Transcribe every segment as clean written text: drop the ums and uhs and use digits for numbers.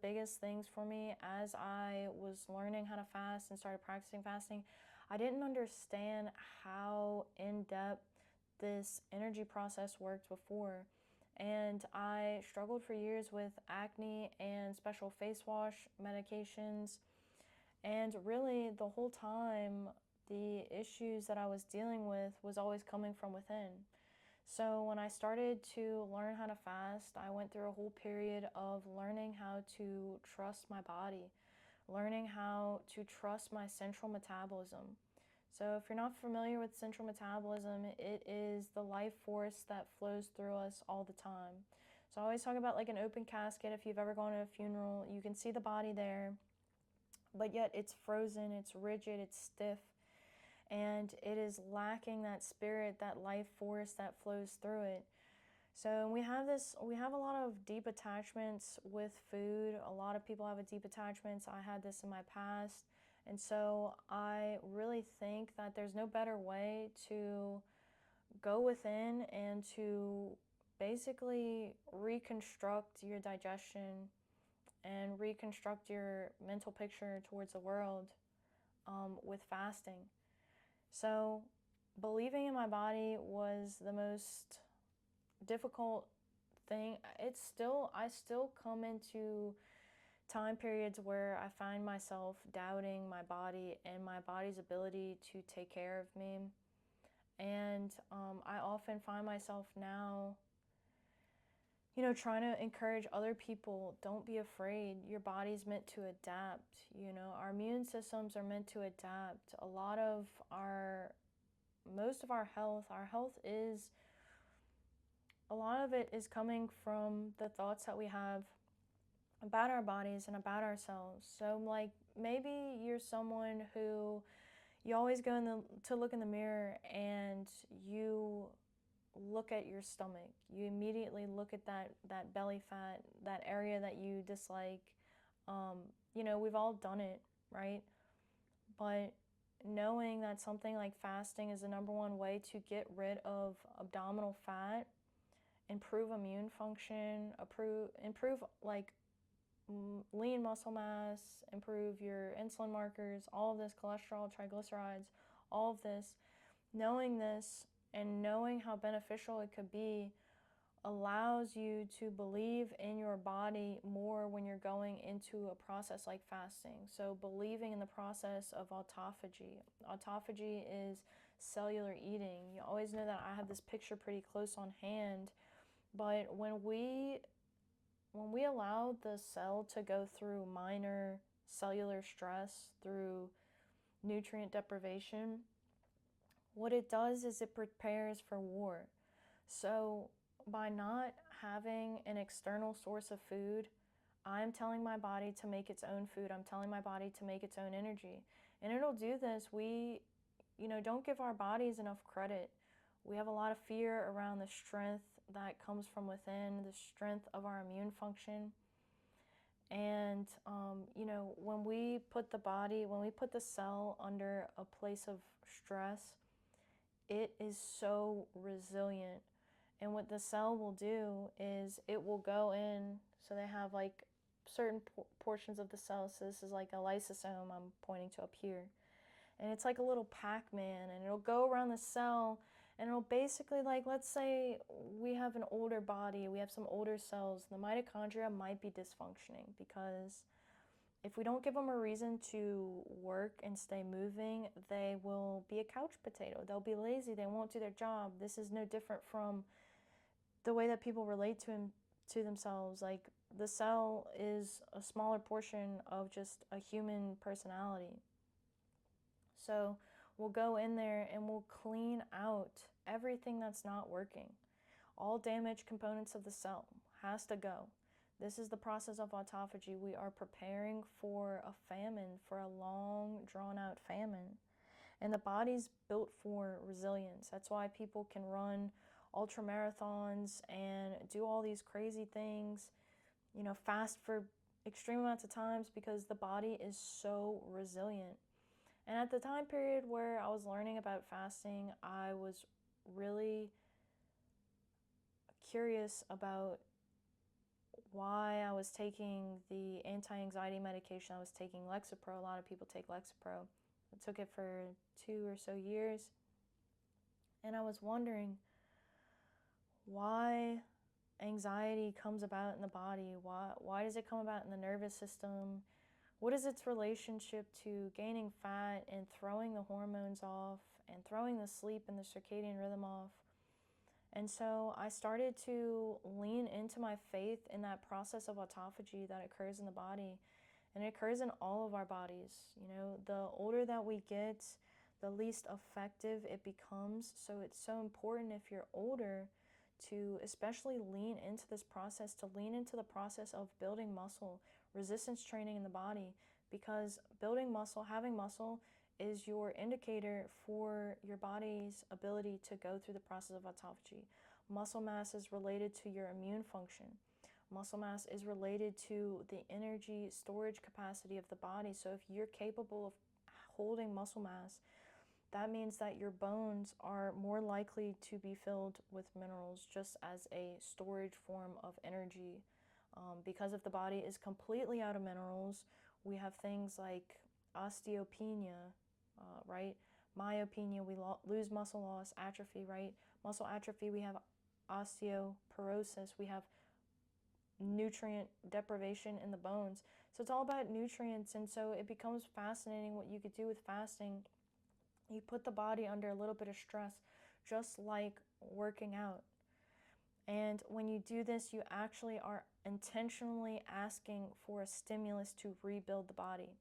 biggest things for me as I was learning how to fast and started practicing fasting. I didn't understand how in-depth this energy process worked before. And I struggled for years with acne and special face wash medications. And really, the whole time, the issues that I was dealing with was always coming from within. So when I started to learn how to fast, I went through a whole period of learning how to trust my body, learning how to trust my central metabolism. So if you're not familiar with central metabolism, it is the life force that flows through us all the time. So I always talk about like an open casket. If you've ever gone to a funeral, you can see the body there, but yet it's frozen, it's rigid, it's stiff, and it is lacking that spirit, that life force that flows through it. So we have a lot of deep attachments with food. A lot of people have a deep attachments. I had this in my past. And so I really think that there's no better way to go within and to basically reconstruct your digestion and reconstruct your mental picture towards the world with fasting. So believing in my body was the most difficult thing. I still come into time periods where I find myself doubting my body and my body's ability to take care of me. And I often find myself now, trying to encourage other people, don't be afraid. Your body's meant to adapt. Our immune systems are meant to adapt. Most of our health is, a lot of it is coming from the thoughts that we have about our bodies and about ourselves. So like maybe you're someone who you always go to look in the mirror and you look at your stomach. You immediately look at that belly fat, that area that you dislike. We've all done it, right? But knowing that something like fasting is the number one way to get rid of abdominal fat, improve immune function, improve like lean muscle mass, improve your insulin markers, all of this, cholesterol, triglycerides, all of this, knowing this and knowing how beneficial it could be allows you to believe in your body more when you're going into a process like fasting. So believing in the process of autophagy. Autophagy is cellular eating. You always know that I have this picture pretty close on hand, but when we allow the cell to go through minor cellular stress, through nutrient deprivation, what it does is it prepares for war. So by not having an external source of food, I'm telling my body to make its own food. I'm telling my body to make its own energy. And it'll do this. We, don't give our bodies enough credit. We have a lot of fear around the strength that comes from within, the strength of our immune function. And, when we put the cell under a place of stress, it is so resilient. And what the cell will do is it will go in, so they have like certain portions of the cell. So this is like a lysosome I'm pointing to up here. And it's like a little Pac-Man, and it'll go around the cell and it'll basically, like, let's say we have an older body, we have some older cells, the mitochondria might be dysfunctioning because if we don't give them a reason to work and stay moving, they will be a couch potato. They'll be lazy, they won't do their job. This is no different from the way that people relate to themselves. Like, the cell is a smaller portion of just a human personality. So we'll go in there and we'll clean out everything that's not working. All damaged components of the cell has to go. This is the process of autophagy. We are preparing for a famine, for a long, drawn-out famine. And the body's built for resilience. That's why people can run ultra marathons and do all these crazy things, fast for extreme amounts of times, because the body is so resilient. And at the time period where I was learning about fasting, I was really curious about why I was taking the anti-anxiety medication. I was taking Lexapro. A lot of people take Lexapro. I took it for 2 or so years, and I was wondering why anxiety comes about in the body. Why does it come about in the nervous system? What is its relationship to gaining fat and throwing the hormones off and throwing the sleep and the circadian rhythm off? And so I started to lean into my faith in that process of autophagy that occurs in the body. And it occurs in all of our bodies. You know, the older that we get, the least effective it becomes. So it's so important if you're older to especially lean into this process, to lean into the process of building muscle, resistance training in the body, because building muscle, having muscle, is your indicator for your body's ability to go through the process of autophagy. Muscle mass is related to your immune function. Muscle mass is related to the energy storage capacity of the body. So if you're capable of holding muscle mass, that means that your bones are more likely to be filled with minerals just as a storage form of energy. Because if the body is completely out of minerals, we have things like osteopenia, right? Myopenia, we lose muscle loss, atrophy, right? Muscle atrophy, we have osteoporosis, we have nutrient deprivation in the bones. So it's all about nutrients, and so it becomes fascinating what you could do with fasting. You put the body under a little bit of stress, just like working out. And when you do this, you actually are intentionally asking for a stimulus to rebuild the body.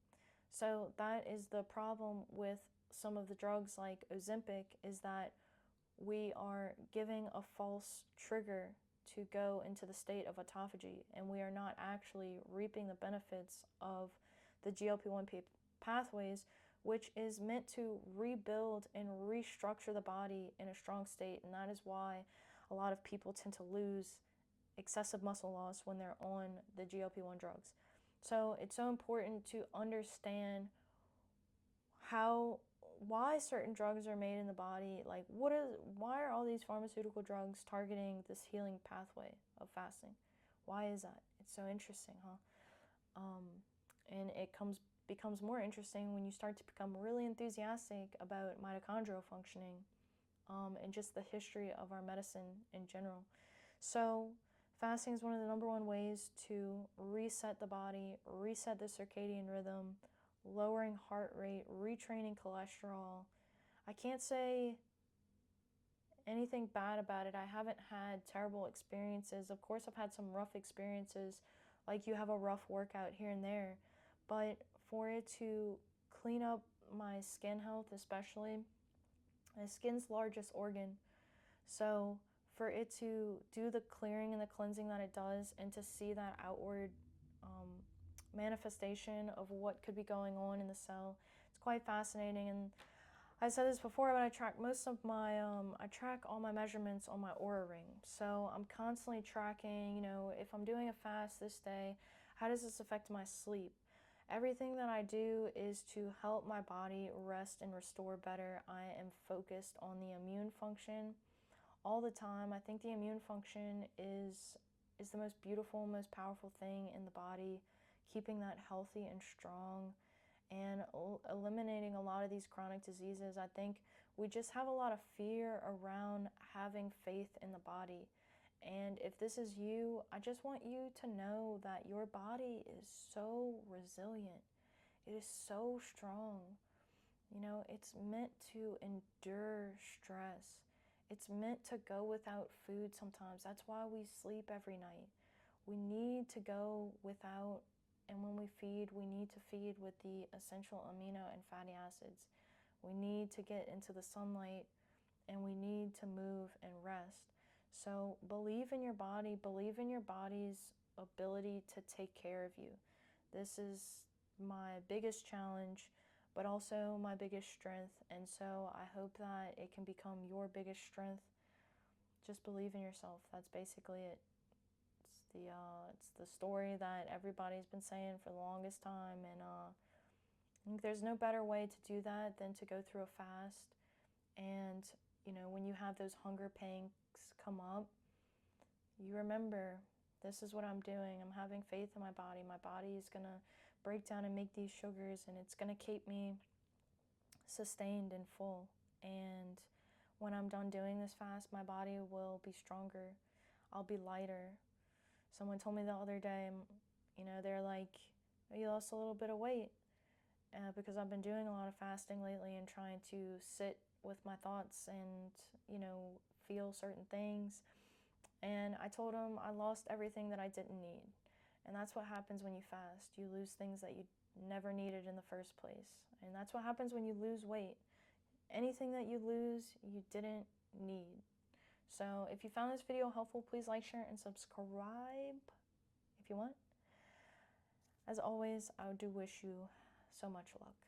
So that is the problem with some of the drugs like Ozempic, is that we are giving a false trigger to go into the state of autophagy, and we are not actually reaping the benefits of the GLP-1 pathways, which is meant to rebuild and restructure the body in a strong state. And that is why a lot of people tend to lose excessive muscle loss when they're on the GLP-1 drugs. So it's so important to understand why certain drugs are made in the body. Like, why are all these pharmaceutical drugs targeting this healing pathway of fasting? Why is that? It's so interesting, huh? And it becomes more interesting when you start to become really enthusiastic about mitochondrial functioning, and just the history of our medicine in general. So fasting is one of the number one ways to reset the body, reset the circadian rhythm, lowering heart rate, retraining cholesterol. I can't say anything bad about it. I haven't had terrible experiences. Of course, I've had some rough experiences, like you have a rough workout here and there, but for it to clean up my skin health, especially, my skin's largest organ, so for it to do the clearing and the cleansing that it does, and to see that outward manifestation of what could be going on in the cell, it's quite fascinating. And I said this before, but I track most of my, I track all my measurements on my Oura ring. So I'm constantly tracking, if I'm doing a fast this day, how does this affect my sleep? Everything that I do is to help my body rest and restore better. I am focused on the immune function all the time. I think the immune function is the most beautiful, most powerful thing in the body, keeping that healthy and strong and eliminating a lot of these chronic diseases. I think we just have a lot of fear around having faith in the body. And if this is you, I just want you to know that your body is so resilient. It is so strong. It's meant to endure stress. It's meant to go without food sometimes. That's why we sleep every night. We need to go without, and when we feed, we need to feed with the essential amino and fatty acids. We need to get into the sunlight, and we need to move and rest. So believe in your body, believe in your body's ability to take care of you. This is my biggest challenge, but also my biggest strength. And so I hope that it can become your biggest strength. Just believe in yourself. That's basically it. It's the story that everybody's been saying for the longest time. And I think there's no better way to do that than to go through a fast. And, when you have those hunger pangs come up, you remember This is what I'm doing. I'm having faith in my body. My body is going to break down and make these sugars, and it's going to keep me sustained and full. And when I'm done doing this fast, my body will be stronger. I'll be lighter. Someone told me the other day, they're like, you lost a little bit of weight, because I've been doing a lot of fasting lately and trying to sit with my thoughts and, feel certain things. And I told them I lost everything that I didn't need. And that's what happens when you fast. You lose things that you never needed in the first place. And that's what happens when you lose weight. Anything that you lose, you didn't need. So if you found this video helpful, please like, share, and subscribe if you want. As always, I do wish you so much luck.